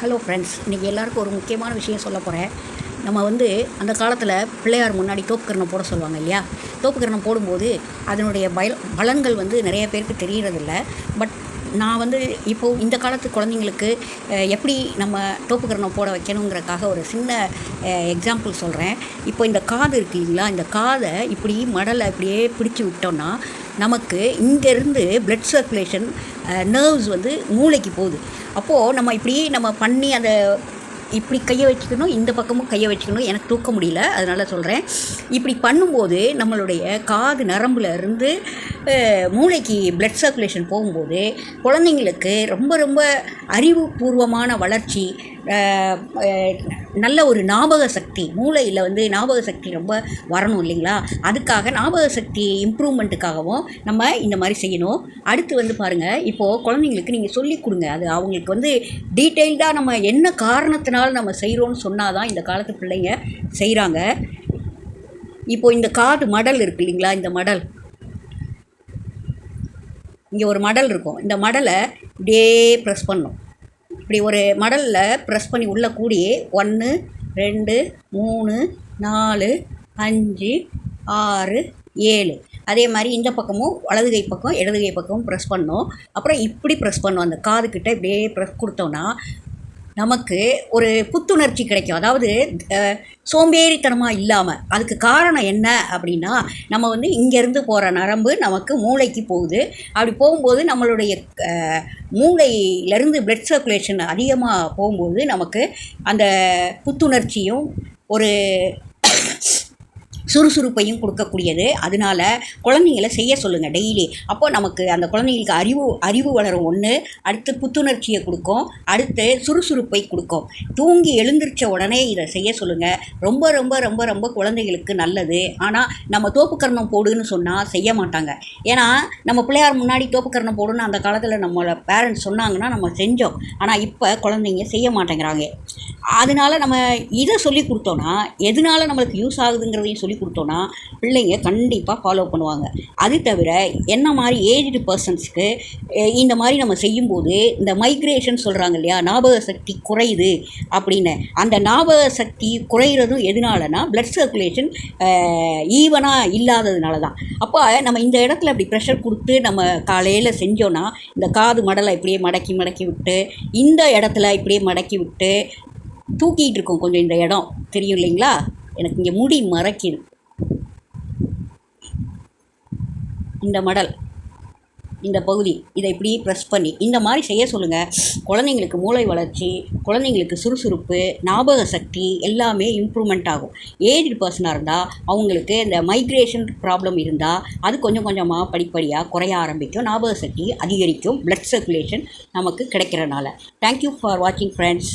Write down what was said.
Hello friends, இன்றைக்கி எல்லாருக்கும் ஒரு முக்கியமான விஷயம் சொல்ல போகிறேன். நம்ம அந்த காலத்தில் பிள்ளையார் முன்னாடி தோப்புக்கரணம் போட சொல்லுவாங்க இல்லையா? தோப்புக்கரணம் போடும்போது அதனுடைய பலன்கள் நிறைய பேருக்கு தெரியறதில்ல. பட் நான் இப்போது இந்த காலத்து குழந்தைங்களுக்கு எப்படி நம்ம தோப்புக்கரணம் போட வைக்கணுங்கிறதுக்காக ஒரு சின்ன எக்ஸாம்பிள் சொல்கிறேன். இப்போ இந்த காது இருக்குது இல்லைங்களா? இந்த காதை இப்படி மடலை இப்படியே பிடிச்சி விட்டோன்னா நமக்கு இங்கேருந்து பிளட் சர்க்குலேஷன் நர்வ்ஸ் மூளைக்கு போகுது. அப்போது நம்ம இப்படி பண்ணி அதை இப்படி கையை வச்சுக்கணும், இந்த பக்கமும் கையை வச்சுக்கணும். எனக்கு தூக்க முடியல, அதனால் சொல்கிறேன். இப்படி பண்ணும்போது நம்மளுடைய காது நரம்பில் இருந்து மூளைக்கு பிளட் சர்க்குலேஷன் போகும்போது குழந்தைங்களுக்கு ரொம்ப ரொம்ப அறிவுபூர்வமான வளர்ச்சி, நல்ல ஒரு ஞாபக சக்தி, மூளையில் ஞாபக சக்தி ரொம்ப வரணும் இல்லைங்களா? அதுக்காக ஞாபக சக்தி இம்ப்ரூவ்மெண்ட்டுக்காகவும் நம்ம இந்த மாதிரி செய்யணும். அடுத்து பாருங்கள், இப்போது குழந்தைங்களுக்கு நீங்கள் சொல்லிக் கொடுங்க. அது அவங்களுக்கு டீட்டெயில்டாக நம்ம என்ன காரணத்தினால நம்ம செய்கிறோன்னு சொன்னால் தான் இந்த காலத்து பிள்ளைங்க செய்கிறாங்க. இப்போது இந்த காது மடல் இருக்குது இல்லைங்களா? இந்த மடல், இங்கே ஒரு மடல் இருக்கும். இந்த மடலை இப்படியே ப்ரெஸ் பண்ணணும். இப்படி ஒரு மடலில் ப்ரெஸ் பண்ணி உள்ளே கூடி 1 2 3 4 5 6 7 அதே மாதிரி இந்த பக்கமும் வலது கை பக்கம் இடது கை பக்கமும் ப்ரெஸ் பண்ணோம். அப்புறம் இப்படி ப்ரெஸ் பண்ணோம். அந்த காதுக்கிட்ட இப்படியே ப்ரெஸ் கொடுத்தோன்னா நமக்கு ஒரு புத்துணர்ச்சி கிடைக்கும். அதாவது சோம்பேறித்தனமாக இல்லாமல். அதுக்கு காரணம் என்ன அப்படின்னா, நம்ம இங்கேருந்து போகிற நரம்பு நமக்கு மூளைக்கு போகுது. அப்படி போகும்போது நம்மளுடைய மூளையிலேருந்து பிளட் சர்க்குலேஷன் அதிகமாக போகும்போது நமக்கு அந்த புத்துணர்ச்சியும் ஒரு சுறுசுறுப்பையும் கொடுக்கக்கூடியது. அதனால் குழந்தைங்கள செய்ய சொல்லுங்கள் டெய்லி. அப்போது நமக்கு அந்த குழந்தைங்களுக்கு அறிவு வளரும். ஒன்று, அடுத்து புத்துணர்ச்சியை கொடுக்கும், அடுத்து சுறுசுறுப்பை கொடுக்கும். தூங்கி எழுந்திரிச்ச உடனே இதை செய்ய சொல்லுங்கள். ரொம்ப ரொம்ப ரொம்ப ரொம்ப குழந்தைகளுக்கு நல்லது. ஆனால் நம்ம தோப்புக்கரணம் போடுன்னு சொன்னால் செய்ய மாட்டாங்க. ஏன்னா நம்ம பிள்ளையார் முன்னாடி தோப்புக்கரணம் போடுன்னு அந்த காலத்தில் நம்மளோட பேரண்ட்ஸ் சொன்னாங்கன்னா நம்ம செஞ்சோம். ஆனால் இப்போ குழந்தைங்க செய்ய மாட்டேங்கிறாங்க. அதனால் நம்ம இதை சொல்லி கொடுத்தோன்னா, எதனால் நம்மளுக்கு யூஸ் ஆகுதுங்கிறதையும் சொல்லி கொடுத்தோன்னா பிள்ளைங்க கண்டிப்பாக ஃபாலோ பண்ணுவாங்க. அது தவிர என்ன மாதிரி ஏஜ்டு பர்சன்ஸ்க்கு இந்த மாதிரி நம்ம செய்யும்போது இந்த மைக்ரேஷன் சொல்கிறாங்க இல்லையா, ஞாபக சக்தி குறையுது அப்படின்னு. அந்த ஞாபக சக்தி குறையிறதும் எதனாலனா பிளட் சர்க்குலேஷன் ஈவனாக இல்லாததுனால தான். அப்போ நம்ம இந்த இடத்துல இப்படி ப்ரெஷர் கொடுத்து நம்ம காலையில் செஞ்சோன்னா இந்த காது மடலை இப்படியே மடக்கி மடக்கி விட்டு, இந்த இடத்துல இப்படியே மடக்கி விட்டு தூக்கிட்டு இருக்கோம். கொஞ்சம் இந்த இடம் தெரியும் இல்லைங்களா? எனக்கு இங்கே முடி மறைக்கிது. இந்த மடல், இந்த பகுதி, இதை இப்படி ப்ரெஸ் பண்ணி இந்த மாதிரி செய்ய சொல்லுங்கள். குழந்தைங்களுக்கு மூளை வளர்ச்சி, குழந்தைங்களுக்கு சுறுசுறுப்பு, ஞாபக சக்தி எல்லாமே இம்ப்ரூவ்மெண்ட் ஆகும். ஏஜ்டு பர்சனாக இருந்தால் அவங்களுக்கு இந்த மைக்ரேஷன் ப்ராப்ளம் இருந்தால் அது கொஞ்சம் கொஞ்சமாக படிப்படியாக குறைய ஆரம்பிக்கும். ஞாபக சக்தி அதிகரிக்கும் பிளட் சர்க்குலேஷன் நமக்கு கிடைக்கிறனால. தேங்க்யூ ஃபார் வாட்சிங் ஃப்ரெண்ட்ஸ்.